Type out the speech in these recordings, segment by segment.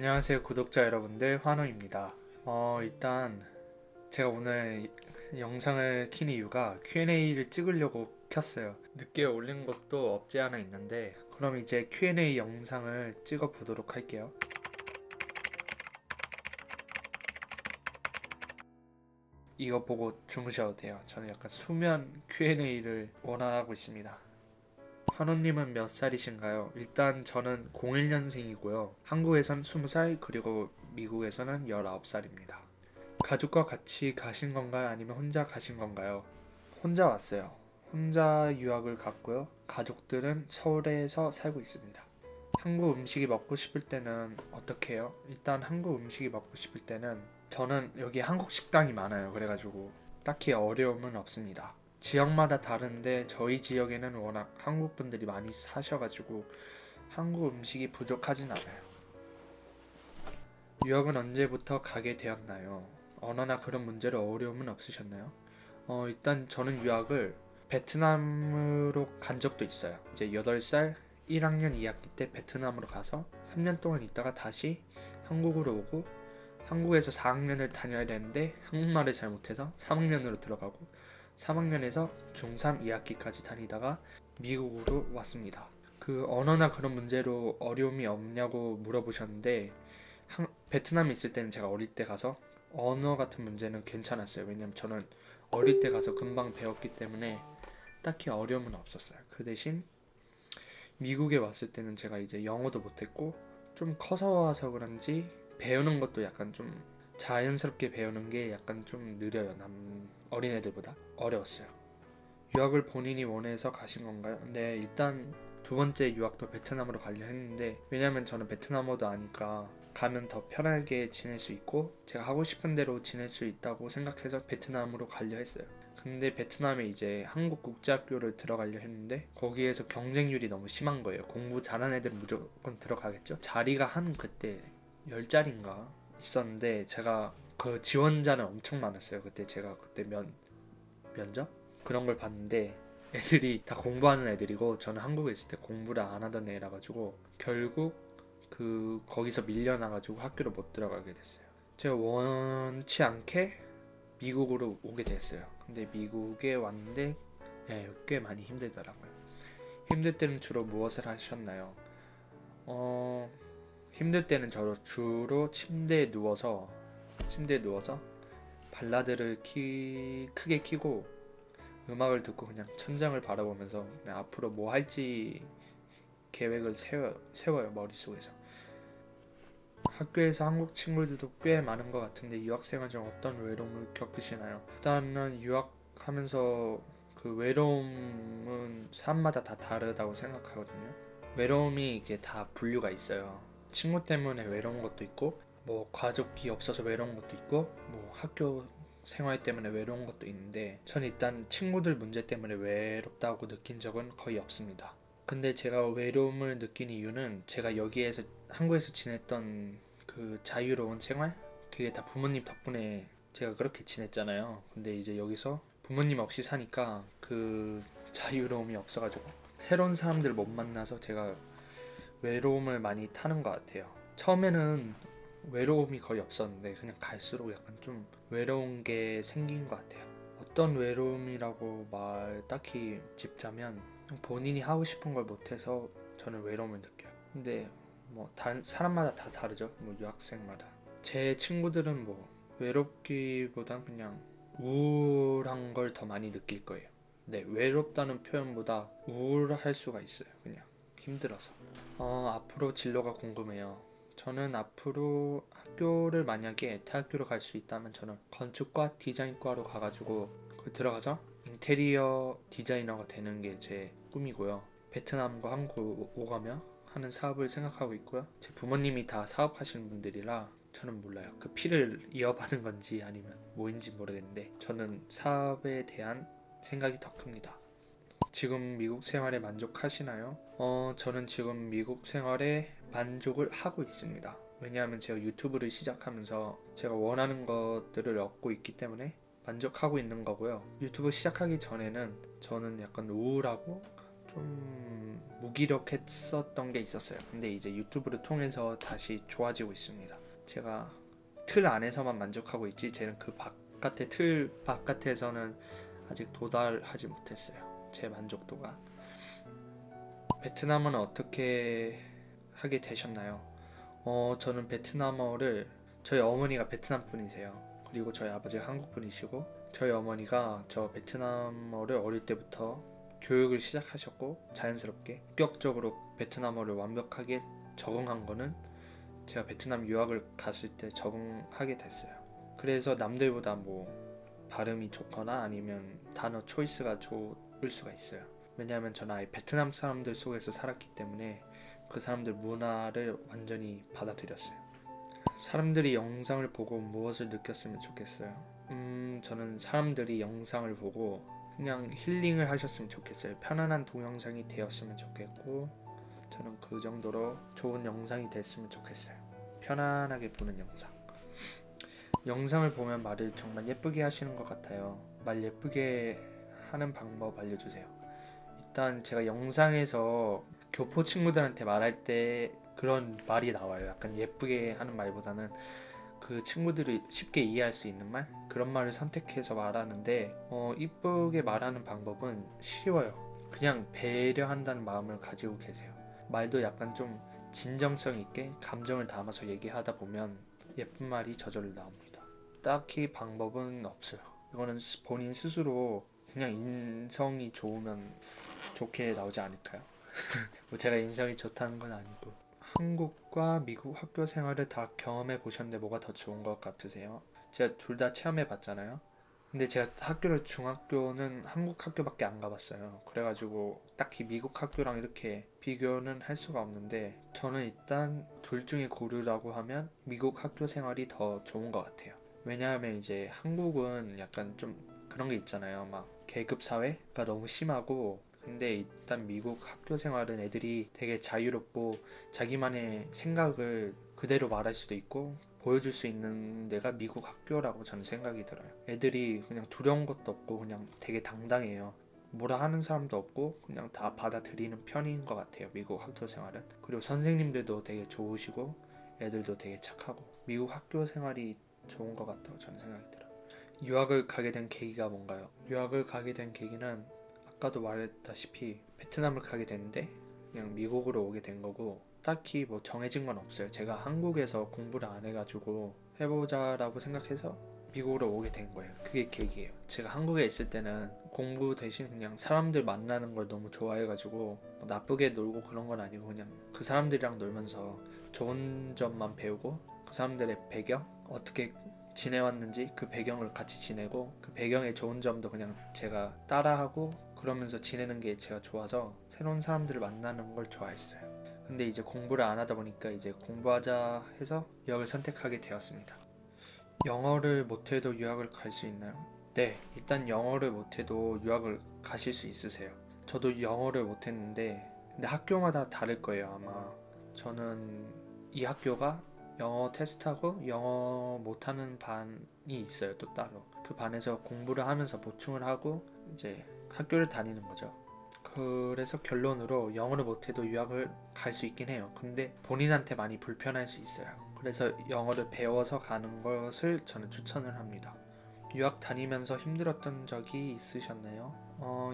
안녕하세요 구독자 여러분들, 환호입니다. 일단 제가 오늘 영상을 킨 이유가 Q&A를 찍으려고 켰어요. 늦게 올린 것도 없지 않아 있는데, 그럼 이제 Q&A 영상을 찍어 보도록 할게요. 이거 보고 주무셔도 돼요. 저는 약간 수면 Q&A를 원하고 있습니다. 환호님은 몇 살이신가요? 일단 저는 01년생이고요. 한국에선 20살, 그리고 미국에서는 19살입니다. 가족과 같이 가신 건가요? 아니면 혼자 가신 건가요? 혼자 왔어요. 혼자 유학을 갔고요. 가족들은 서울에서 살고 있습니다. 한국 음식이 먹고 싶을 때는 어떻게 해요? 일단 한국 음식이 먹고 싶을 때는 저는 여기 한국 식당이 많아요. 그래가지고 딱히 어려움은 없습니다. 지역마다 다른데 저희 지역에는 워낙 한국 분들이 많이 사셔가지고 한국 음식이 부족하진 않아요. 유학은 언제부터 가게 되었나요? 언어나 그런 문제로 어려움은 없으셨나요? 일단 저는 유학을 베트남으로 간 적도 있어요. 이제 8살 1학년 2학기 때 베트남으로 가서 3년 동안 있다가 다시 한국으로 오고, 한국에서 4학년을 다녀야 되는데 한국말을 잘 못해서 3학년으로 들어가고, 3학년에서 중3 2학기까지 다니다가 미국으로 왔습니다. 그 언어나 그런 문제로 어려움이 없냐고 물어보셨는데, 베트남에 있을 때는 제가 어릴 때 가서 언어 같은 문제는 괜찮았어요. 왜냐면 저는 어릴 때 가서 금방 배웠기 때문에 딱히 어려움은 없었어요. 그 대신 미국에 왔을 때는 제가 이제 영어도 못했고, 좀 커서 와서 그런지 배우는 것도 약간 좀 자연스럽게 배우는 게 약간 좀 느려요. 어린애들보다 어려웠어요. 유학을 본인이 원해서 가신 건가요? 네, 일단 두 번째 유학도 베트남으로 가려 했는데, 왜냐면 저는 베트남어도 아니까 가면 더 편하게 지낼 수 있고 제가 하고 싶은 대로 지낼 수 있다고 생각해서 베트남으로 가려 했어요. 근데 베트남에 이제 한국 국제학교를 들어가려 했는데 거기에서 경쟁률이 너무 심한 거예요. 공부 잘하는 애들은 무조건 들어가겠죠. 자리가 한 그때 10자리인가 있었는데, 제가 그 지원자는 엄청 많았어요. 그때 제가 면접? 그런 걸 봤는데 애들이 다 공부하는 애들이고, 저는 한국에 있을 때 공부를 안 하던 애라 가지고 결국 거기서 밀려나가지고 학교를 못 들어가게 됐어요. 제가 원치 않게 미국으로 오게 됐어요. 근데 미국에 왔는데 꽤 많이 힘들더라고요. 힘들 때는 주로 무엇을 하셨나요? 힘들 때는 주로 침대에 누워서 발라드를 크게 키고 음악을 듣고 그냥 천장을 바라보면서 그냥 앞으로 뭐 할지 계획을 세워요, 머릿속에서. 학교에서 한국 친구들도 꽤 많은 것 같은데 유학생활 중 어떤 외로움을 겪으시나요? 일단은 유학하면서 그 외로움은 사람마다 다 다르다고 생각하거든요. 외로움이 이게 다 분류가 있어요. 친구 때문에 외로운 것도 있고, 뭐 가족이 없어서 외로운 것도 있고, 뭐 학교 생활 때문에 외로운 것도 있는데, 전 일단 친구들 문제 때문에 외롭다고 느낀 적은 거의 없습니다. 근데 제가 외로움을 느낀 이유는 제가 여기에서 한국에서 지냈던 그 자유로운 생활, 그게 다 부모님 덕분에 제가 그렇게 지냈잖아요. 근데 이제 여기서 부모님 없이 사니까 그 자유로움이 없어가지고 새로운 사람들 못 만나서 제가 외로움을 많이 타는 것 같아요. 처음에는 외로움이 거의 없었는데 그냥 갈수록 약간 좀 외로운 게 생긴 것 같아요. 어떤 외로움이라고 딱히 짚자면, 본인이 하고 싶은 걸 못해서 저는 외로움을 느껴요. 근데 뭐 사람마다 다 다르죠. 뭐 유학생마다. 제 친구들은 뭐 외롭기보단 그냥 우울한 걸 더 많이 느낄 거예요. 네, 외롭다는 표현보다 우울할 수가 있어요. 그냥 힘들어서. 앞으로 진로가 궁금해요. 저는 앞으로 학교를 만약에 대학교로 갈 수 있다면 저는 건축과 디자인과로 가가지고 들어가서 인테리어 디자이너가 되는 게 제 꿈이고요. 베트남과 한국 오가며 하는 사업을 생각하고 있고요. 제 부모님이 다 사업하시는 분들이라 저는 몰라요. 그 피를 이어받은 건지 아니면 뭐인지 모르겠는데 저는 사업에 대한 생각이 더 큽니다. 지금 미국 생활에 만족하시나요? 저는 지금 미국 생활에 만족을 하고 있습니다. 왜냐하면 제가 유튜브를 시작하면서 제가 원하는 것들을 얻고 있기 때문에 만족하고 있는 거고요. 유튜브 시작하기 전에는 저는 약간 우울하고 좀 무기력했었던 게 있었어요. 근데 이제 유튜브를 통해서 다시 좋아지고 있습니다. 제가 틀 안에서만 만족하고 있지 쟤는 그 바깥의 틀 바깥에서는 아직 도달하지 못했어요. 제 만족도가. 베트남어는 어떻게 하게 되셨나요? 저는 베트남어를 저희 어머니가 베트남 분이세요. 그리고 저희 아버지가 한국 분이시고 저희 어머니가 저 베트남어를 어릴 때부터 교육을 시작하셨고 자연스럽게 본격적으로 베트남어를 완벽하게 적응한 거는 제가 베트남 유학을 갔을 때 적응하게 됐어요. 그래서 남들보다 뭐 발음이 좋거나 아니면 단어 초이스가 좋을 수가 있어요. 왜냐하면 저는 아예 베트남 사람들 속에서 살았기 때문에 그 사람들 문화를 완전히 받아들였어요. 사람들이 영상을 보고 무엇을 느꼈으면 좋겠어요? 저는 사람들이 영상을 보고 그냥 힐링을 하셨으면 좋겠어요. 편안한 동영상이 되었으면 좋겠고 저는 그 정도로 좋은 영상이 됐으면 좋겠어요. 편안하게 보는 영상. 영상을 보면 말을 정말 예쁘게 하시는 것 같아요. 말 예쁘게 하는 방법 알려주세요. 일단 제가 영상에서 교포 친구들한테 말할 때 그런 말이 나와요. 약간 예쁘게 하는 말보다는 그 친구들이 쉽게 이해할 수 있는 말? 그런 말을 선택해서 말하는데 이쁘게 말하는 방법은 쉬워요. 그냥 배려한다는 마음을 가지고 계세요. 말도 약간 좀 진정성 있게 감정을 담아서 얘기하다 보면 예쁜 말이 저절로 나옵니다. 딱히 방법은 없어요. 이거는 본인 스스로 그냥 인성이 좋으면 좋게 나오지 않을까요? 뭐 제가 인성이 좋다는 건 아니고. 한국과 미국 학교 생활을 다 경험해 보셨는데 뭐가 더 좋은 것 같으세요? 제가 둘 다 체험해 봤잖아요. 근데 제가 학교를 중학교는 한국 학교밖에 안 가봤어요. 그래가지고 딱히 미국 학교랑 이렇게 비교는 할 수가 없는데 저는 일단 둘 중에 고르라고 하면 미국 학교 생활이 더 좋은 것 같아요. 왜냐하면 이제 한국은 약간 좀 그런 게 있잖아요. 막 계급 사회가 너무 심하고 근데 일단 미국 학교 생활은 애들이 되게 자유롭고 자기만의 생각을 그대로 말할 수도 있고 보여줄 수 있는 데가 미국 학교라고 저는 생각이 들어요. 애들이 그냥 두려운 것도 없고 그냥 되게 당당해요. 뭐라 하는 사람도 없고 그냥 다 받아들이는 편인 것 같아요. 미국 학교 생활은. 그리고 선생님들도 되게 좋으시고 애들도 되게 착하고 미국 학교 생활이 좋은 것 같다고 저는 생각이 들어요. 유학을 가게 된 계기가 뭔가요? 유학을 가게 된 계기는 아까도 말했다시피 베트남을 가게 됐는데 그냥 미국으로 오게 된 거고 딱히 뭐 정해진 건 없어요. 제가 한국에서 공부를 안 해가지고 해보자라고 생각해서 미국으로 오게 된 거예요. 그게 계기예요. 제가 한국에 있을 때는 공부 대신 그냥 사람들 만나는 걸 너무 좋아해가지고 뭐 나쁘게 놀고 그런 건 아니고 그냥 그 사람들이랑 놀면서 좋은 점만 배우고 그 사람들의 배경 어떻게 지내왔는지 그 배경을 같이 지내고 그 배경의 좋은 점도 그냥 제가 따라하고 그러면서 지내는 게 제가 좋아서 새로운 사람들을 만나는 걸 좋아했어요. 근데 이제 공부를 안 하다 보니까 이제 공부하자 해서 유학을 선택하게 되었습니다. 영어를 못해도 유학을 갈 수 있나요? 네, 일단 영어를 못해도 유학을 가실 수 있으세요. 저도 영어를 못했는데 근데 학교마다 다를 거예요 아마. 저는 이 학교가 영어 테스트하고 영어 못하는 반이 있어요 또 따로. 그 반에서 공부를 하면서 보충을 하고 이제 학교를 다니는 거죠. 그래서 결론으로 영어를 못해도 유학을 갈 수 있긴 해요. 근데 본인한테 많이 불편할 수 있어요. 그래서 영어를 배워서 가는 것을 저는 추천을 합니다. 유학 다니면서 힘들었던 적이 있으셨나요?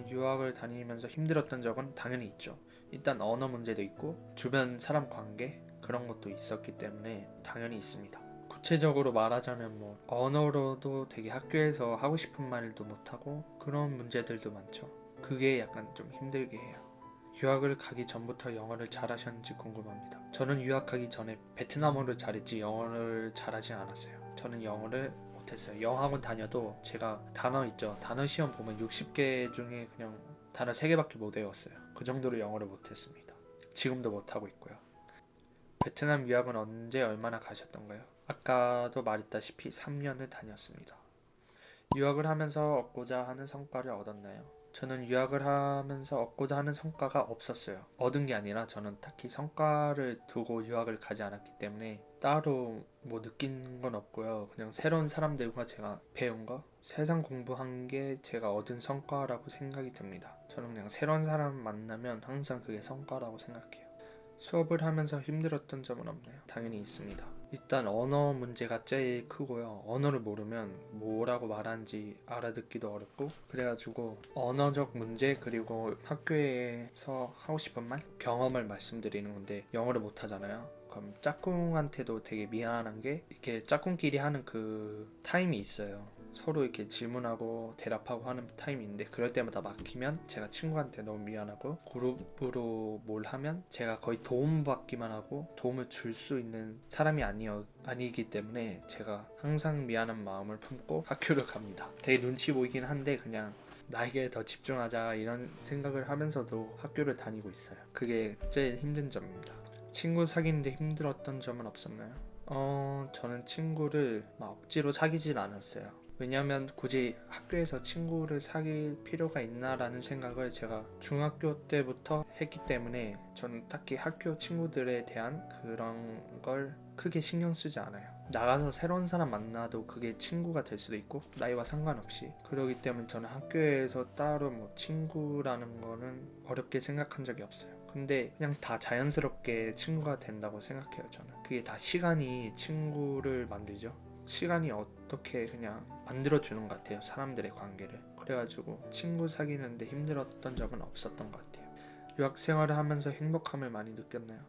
유학을 다니면서 힘들었던 적은 당연히 있죠. 일단 언어 문제도 있고 주변 사람 관계 그런 것도 있었기 때문에 당연히 있습니다. 구체적으로 말하자면 뭐 언어로도 되게 학교에서 하고 싶은 말도 못하고 그런 문제들도 많죠. 그게 약간 좀 힘들게 해요. 유학을 가기 전부터 영어를 잘하셨는지 궁금합니다. 저는 유학 가기 전에 베트남어를 잘했지 영어를 잘하지 않았어요. 저는 영어를 못했어요. 영어학원 다녀도 제가 단어 있죠. 단어 시험 보면 60개 중에 그냥 단어 3개밖에 못 외웠어요. 그 정도로 영어를 못했습니다. 지금도 못하고 있고요. 베트남 유학은 언제 얼마나 가셨던가요? 아까도 말했다시피 3년을 다녔습니다. 유학을 하면서 얻고자 하는 성과를 얻었나요? 저는 유학을 하면서 얻고자 하는 성과가 없었어요. 얻은 게 아니라 저는 딱히 성과를 두고 유학을 가지 않았기 때문에 따로 뭐 느낀 건 없고요. 그냥 새로운 사람들과 제가 배운 거, 세상 공부한 게 제가 얻은 성과라고 생각이 듭니다. 저는 그냥 새로운 사람 만나면 항상 그게 성과라고 생각해요. 수업을 하면서 힘들었던 점은 없나요? 당연히 있습니다. 일단 언어 문제가 제일 크고요. 언어를 모르면 뭐라고 말하는지 알아듣기도 어렵고, 그래가지고 언어적 문제, 그리고 학교에서 하고 싶은 말, 경험을 말씀드리는 건데 영어를 못하잖아요. 그럼 짝꿍한테도 되게 미안한 게, 이렇게 짝꿍끼리 하는 그 타임이 있어요. 서로 이렇게 질문하고 대답하고 하는 타임이 있는데, 그럴 때마다 막히면 제가 친구한테 너무 미안하고, 그룹으로 뭘 하면 제가 거의 도움받기만 하고 도움을 줄 수 있는 사람이 아니기 때문에 제가 항상 미안한 마음을 품고 학교를 갑니다. 되게 눈치 보이긴 한데 그냥 나에게 더 집중하자 이런 생각을 하면서도 학교를 다니고 있어요. 그게 제일 힘든 점입니다. 친구 사귀는데 힘들었던 점은 없었나요? 저는 친구를 막 억지로 사귀질 않았어요. 왜냐면 굳이 학교에서 친구를 사귈 필요가 있나라는 생각을 제가 중학교 때부터 했기 때문에 저는 딱히 학교 친구들에 대한 그런 걸 크게 신경 쓰지 않아요. 나가서 새로운 사람 만나도 그게 친구가 될 수도 있고 나이와 상관없이, 그러기 때문에 저는 학교에서 따로 뭐 친구라는 거는 어렵게 생각한 적이 없어요. 근데 그냥 다 자연스럽게 친구가 된다고 생각해요. 저는 그게 다 시간이 친구를 만들죠. 시간이 어떻게 그냥 만들어주는 것 같아요, 사람들의 관계를. 그래가지고 친구 사귀는데 힘들었던 적은 없었던 것 같아요. 유학 생활을 하면서 행복함을 많이 느꼈나요?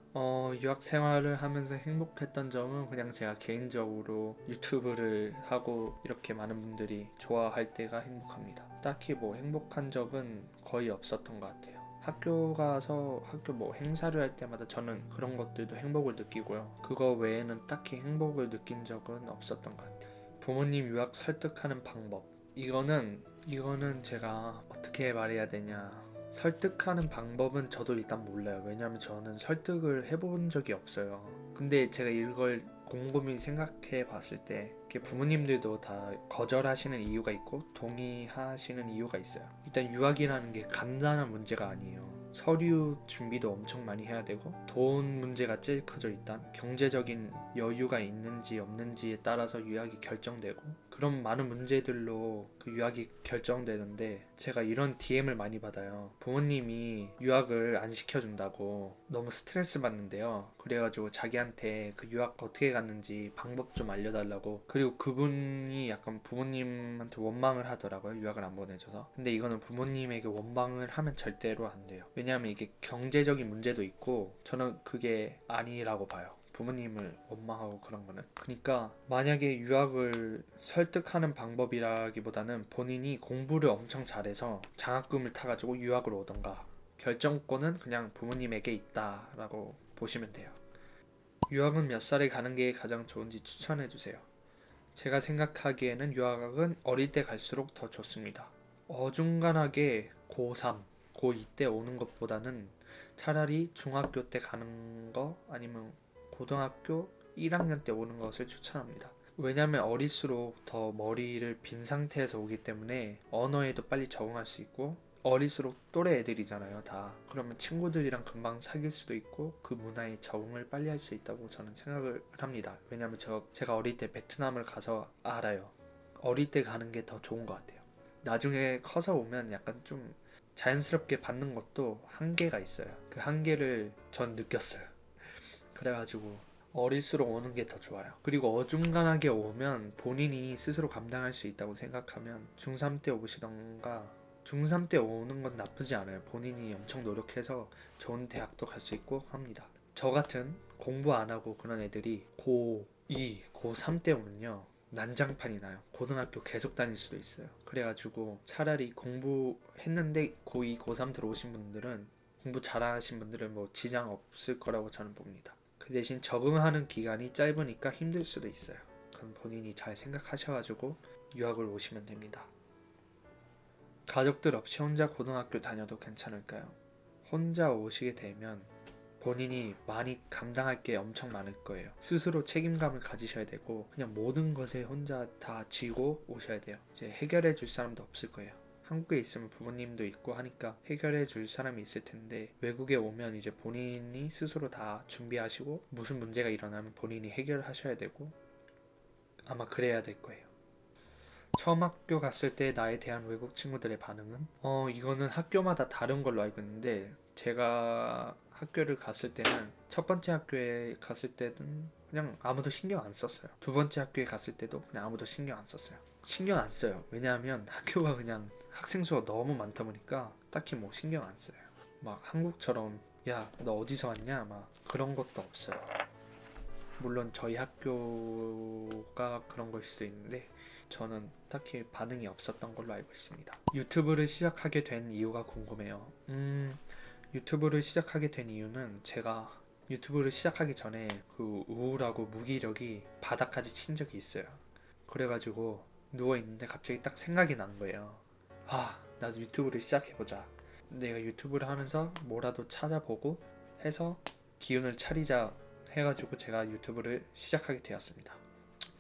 유학 생활을 하면서 행복했던 점은 그냥 제가 개인적으로 유튜브를 하고 이렇게 많은 분들이 좋아할 때가 행복합니다. 딱히 뭐 행복한 적은 거의 없었던 것 같아요. 학교 가서 학교 뭐 행사를 할 때마다 저는 그런 것들도 행복을 느끼고요. 그거 외에는 딱히 행복을 느낀 적은 없었던 것 같아요. 부모님 유학 설득하는 방법. 이거는 제가 어떻게 말해야 되냐. 설득하는 방법은 저도 일단 몰라요. 왜냐하면 저는 설득을 해본 적이 없어요. 근데 제가 이걸 곰곰이 생각해 봤을 때 부모님들도 다 거절하시는 이유가 있고 동의하시는 이유가 있어요. 일단 유학이라는 게 간단한 문제가 아니에요. 서류 준비도 엄청 많이 해야 되고, 돈 문제가 제일 크죠. 일단 경제적인 여유가 있는지 없는지에 따라서 유학이 결정되고, 그런 많은 문제들로 그 유학이 결정되는데, 제가 이런 DM을 많이 받아요. 부모님이 유학을 안 시켜준다고 너무 스트레스 받는데요. 그래가지고 자기한테 그 유학 어떻게 갔는지 방법 좀 알려달라고. 그리고 그분이 약간 부모님한테 원망을 하더라고요, 유학을 안 보내줘서. 근데 이거는 부모님에게 원망을 하면 절대로 안 돼요. 왜냐하면 이게 경제적인 문제도 있고, 저는 그게 아니라고 봐요. 부모님을 원망하고 그런 거는. 그러니까 만약에 유학을 설득하는 방법이라기보다는 본인이 공부를 엄청 잘해서 장학금을 타가지고 유학을 오던가, 결정권은 그냥 부모님에게 있다라고 보시면 돼요. 유학은 몇 살에 가는 게 가장 좋은지 추천해주세요. 제가 생각하기에는 유학은 어릴 때 갈수록 더 좋습니다. 어중간하게 고3, 고2 때 오는 것보다는 차라리 중학교 때 가는 거, 아니면 고등학교 1학년 때 오는 것을 추천합니다. 왜냐면 어릴수록 더 머리를 빈 상태에서 오기 때문에 언어에도 빨리 적응할 수 있고, 어릴수록 또래 애들이잖아요 다. 그러면 친구들이랑 금방 사귈 수도 있고 그 문화에 적응을 빨리 할 수 있다고 저는 생각을 합니다. 왜냐면 제가 어릴 때 베트남을 가서 알아요. 어릴 때 가는 게 더 좋은 것 같아요. 나중에 커서 오면 약간 좀 자연스럽게 받는 것도 한계가 있어요. 그 한계를 전 느꼈어요. 그래가지고 어릴수록 오는 게 더 좋아요. 그리고 어중간하게 오면 본인이 스스로 감당할 수 있다고 생각하면 중3 때 오시던가, 중3 때 오는 건 나쁘지 않아요. 본인이 엄청 노력해서 좋은 대학도 갈 수 있고 합니다. 저 같은 공부 안 하고 그런 애들이 고2, 고3 때 오면요, 난장판이 나요. 고등학교 계속 다닐 수도 있어요. 그래가지고 차라리 공부했는데 고2, 고3 들어오신 분들은, 공부 잘하신 분들은 뭐 지장 없을 거라고 저는 봅니다. 그 대신 적응하는 기간이 짧으니까 힘들 수도 있어요. 그건 본인이 잘 생각하셔가지고 유학을 오시면 됩니다. 가족들 없이 혼자 고등학교 다녀도 괜찮을까요? 혼자 오시게 되면 본인이 많이 감당할 게 엄청 많을 거예요. 스스로 책임감을 가지셔야 되고, 그냥 모든 것을 혼자 다 쥐고 오셔야 돼요. 이제 해결해 줄 사람도 없을 거예요. 한국에 있으면 부모님도 있고 하니까 해결해 줄 사람이 있을 텐데, 외국에 오면 이제 본인이 스스로 다 준비하시고 무슨 문제가 일어나면 본인이 해결하셔야 되고, 아마 그래야 될 거예요. 처음 학교 갔을 때 나에 대한 외국 친구들의 반응은? 이거는 학교마다 다른 걸로 알고 있는데 제가 학교를 갔을 때는 첫 번째 학교에 갔을 때는 그냥 아무도 신경 안 썼어요. 두 번째 학교에 갔을 때도 그냥 아무도 신경 안 썼어요. 신경 안 써요. 왜냐하면 학교가 그냥 학생 수가 너무 많다 보니까 딱히 뭐 신경 안 써요. 막 한국처럼 야, 너 어디서 왔냐? 막 그런 것도 없어요. 물론 저희 학교가 그런 걸 수도 있는데 저는 딱히 반응이 없었던 걸로 알고 있습니다. 유튜브를 시작하게 된 이유가 궁금해요. 유튜브를 시작하게 된 이유는 제가 유튜브를 시작하기 전에 그 우울하고 무기력이 바닥까지 친 적이 있어요. 그래가지고 누워있는데 갑자기 딱 생각이 난 거예요. 아, 나도 유튜브를 시작해보자. 내가 유튜브를 하면서 뭐라도 찾아보고 해서 기운을 차리자 해가지고 제가 유튜브를 시작하게 되었습니다.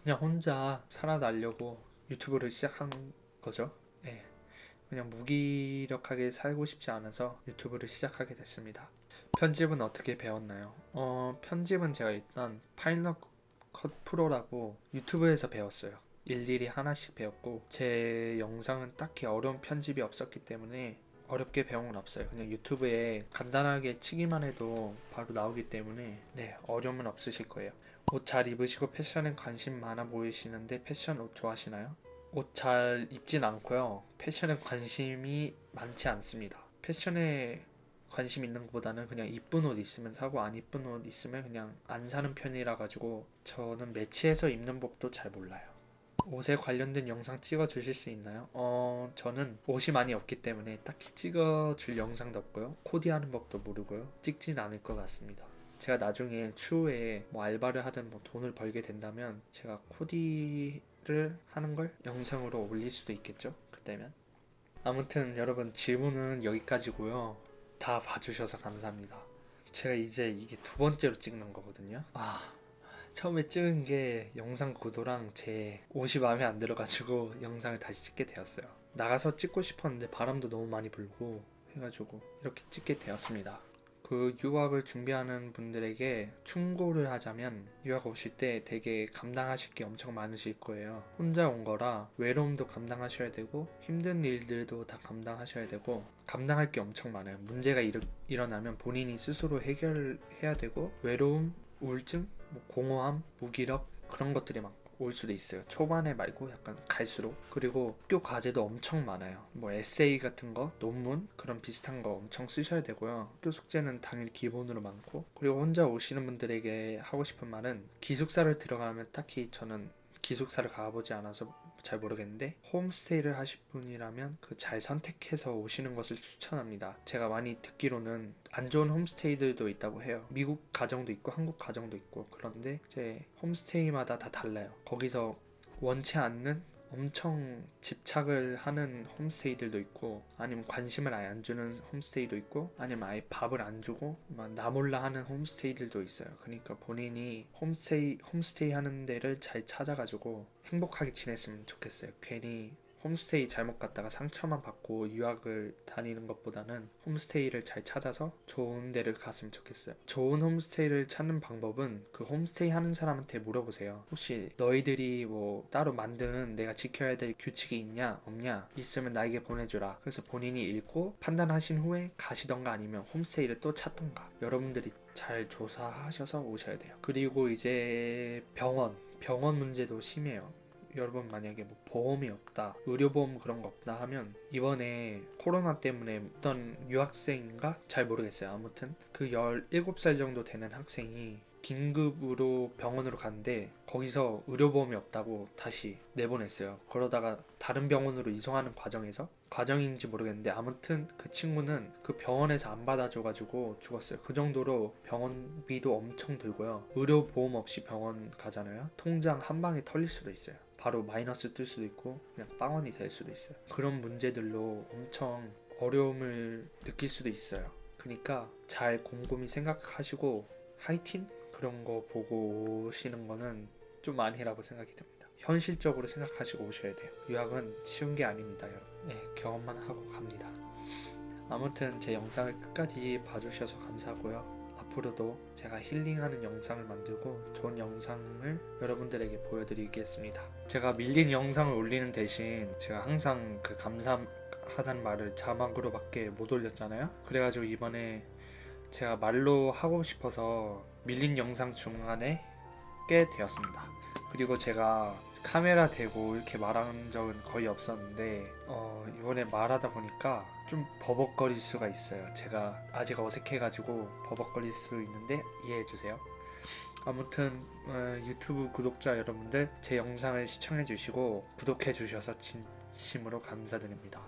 그냥 혼자 살아나려고 유튜브를 시작한 거죠. 네. 그냥 무기력하게 살고 싶지 않아서 유튜브를 시작하게 됐습니다. 편집은 어떻게 배웠나요? 편집은 제가 일단 파이널 컷 프로라고 유튜브에서 배웠어요. 일일이 하나씩 배웠고 제 영상은 딱히 어려운 편집이 없었기 때문에 어렵게 배운 건 없어요. 그냥 유튜브에 간단하게 치기만 해도 바로 나오기 때문에 네, 어려움은 없으실 거예요. 옷 잘 입으시고 패션에 관심 많아 보이시는데 패션 옷 좋아하시나요? 옷 잘 입진 않고요. 패션에 관심이 많지 않습니다. 패션에 관심 있는 것보다는 그냥 이쁜 옷 있으면 사고 안 이쁜 옷 있으면 그냥 안 사는 편이라 가지고 저는 매치해서 입는 법도 잘 몰라요. 옷에 관련된 영상 찍어 주실 수 있나요? 저는 옷이 많이 없기 때문에 딱히 찍어 줄 영상도 없고요. 코디하는 법도 모르고요. 찍진 않을 것 같습니다. 제가 나중에 추후에 뭐 알바를 하든 뭐 돈을 벌게 된다면 제가 코디를 하는 걸 영상으로 올릴 수도 있겠죠? 그때면. 아무튼 여러분 질문은 여기까지고요. 다 봐주셔서 감사합니다. 제가 이제 이게 두 번째로 찍는 거거든요. 처음에 찍은 게 영상 구도랑 제 옷이 마음에 안 들어가지고 영상을 다시 찍게 되었어요. 나가서 찍고 싶었는데 바람도 너무 많이 불고 해가지고 이렇게 찍게 되었습니다. 그 유학을 준비하는 분들에게 충고를 하자면 유학 오실 때 되게 감당하실 게 엄청 많으실 거예요. 혼자 온 거라 외로움도 감당하셔야 되고 힘든 일들도 다 감당하셔야 되고 감당할 게 엄청 많아요. 문제가 일어나면 본인이 스스로 해결해야 되고 외로움, 우울증, 뭐 공허함, 무기력 그런 것들이 막 올 수도 있어요. 초반에 말고 약간 갈수록. 그리고 학교 과제도 엄청 많아요. 뭐 에세이 같은 거, 논문 그런 비슷한 거 엄청 쓰셔야 되고요. 학교 숙제는 당일 기본으로 많고. 그리고 혼자 오시는 분들에게 하고 싶은 말은 기숙사를 들어가면 딱히 저는 기숙사를 가보지 않아서 잘 모르겠는데 홈스테이를 하실 분이라면 그 잘 선택해서 오시는 것을 추천합니다. 제가 많이 듣기로는 안 좋은 홈스테이들도 있다고 해요. 미국 가정도 있고 한국 가정도 있고 그런데 이제 홈스테이마다 다 달라요. 거기서 원치 않는 엄청 집착을 하는 홈스테이들도 있고 아니면 관심을 아예 안 주는 홈스테이도 있고 아니면 아예 밥을 안 주고 막 나 몰라 하는 홈스테이들도 있어요. 그러니까 본인이 홈스테이 하는 데를 잘 찾아가지고 행복하게 지냈으면 좋겠어요. 괜히 홈스테이 잘못 갔다가 상처만 받고 유학을 다니는 것보다는 홈스테이를 잘 찾아서 좋은 데를 갔으면 좋겠어요. 좋은 홈스테이를 찾는 방법은 그 홈스테이 하는 사람한테 물어보세요. 혹시 너희들이 뭐 따로 만든 내가 지켜야 될 규칙이 있냐 없냐 있으면 나에게 보내주라. 그래서 본인이 읽고 판단하신 후에 가시던가 아니면 홈스테이를 또 찾던가 여러분들이 잘 조사하셔서 오셔야 돼요. 그리고 이제 병원 문제도 심해요. 여러분 만약에 뭐 보험이 없다, 의료보험 그런 거 없다 하면 이번에 코로나 때문에 어떤 유학생인가? 잘 모르겠어요. 아무튼 그 17살 정도 되는 학생이 긴급으로 병원으로 갔는데 거기서 의료보험이 없다고 다시 내보냈어요. 그러다가 다른 병원으로 이송하는 과정인지 모르겠는데 아무튼 그 친구는 그 병원에서 안 받아줘가지고 죽었어요. 그 정도로 병원비도 엄청 들고요. 의료보험 없이 병원 가잖아요. 통장 한 방에 털릴 수도 있어요. 바로 마이너스 뜰 수도 있고 그냥 빵원이 될 수도 있어요. 그런 문제들로 엄청 어려움을 느낄 수도 있어요. 그러니까 잘 곰곰이 생각하시고 화이팅? 그런 거 보고 오시는 거는 좀 아니라고 생각이 듭니다. 현실적으로 생각하시고 오셔야 돼요. 유학은 쉬운 게 아닙니다, 여러분. 네, 경험만 하고 갑니다. 아무튼 제 영상을 끝까지 봐주셔서 감사하고요. 앞으로도 제가 힐링하는 영상을 만들고 좋은 영상을 여러분들에게 보여드리겠습니다. 제가 밀린 영상을 올리는 대신 제가 항상 그 감사하다는 말을 자막으로밖에 못 올렸잖아요. 그래가지고 이번에 제가 말로 하고 싶어서 밀린 영상 중간에 꽤 되었습니다. 그리고 제가 카메라 대고 이렇게 말한 적은 거의 없었는데 이번에 말하다 보니까 좀 버벅거릴 수가 있어요. 제가 아직 어색해가지고 버벅거릴 수 있는데 이해해주세요. 아무튼 유튜브 구독자 여러분들 제 영상을 시청해주시고 구독해주셔서 진심으로 감사드립니다.